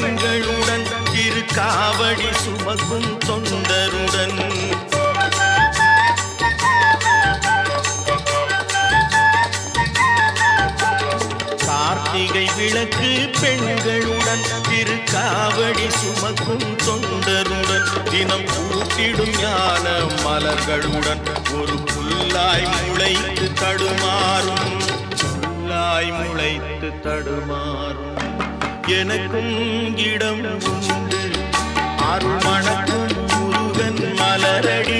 பெண்களுடன் இரு காவடி சுமக்கும் தொண்டருடன் கார்த்திகை விளக்கு பெண்களுடன் இரு காவடி சுமக்கும் தொண்டருடன் தினம் கூட்டிடும் ஞான மலர்களுடன் ஒரு புல்லாய் முளைத்து தடுமாறும் முளைத்து தடுமாறும் எனக்கும் இடம் உண்டு அருள்மணக்கும் முருகன் மலரடி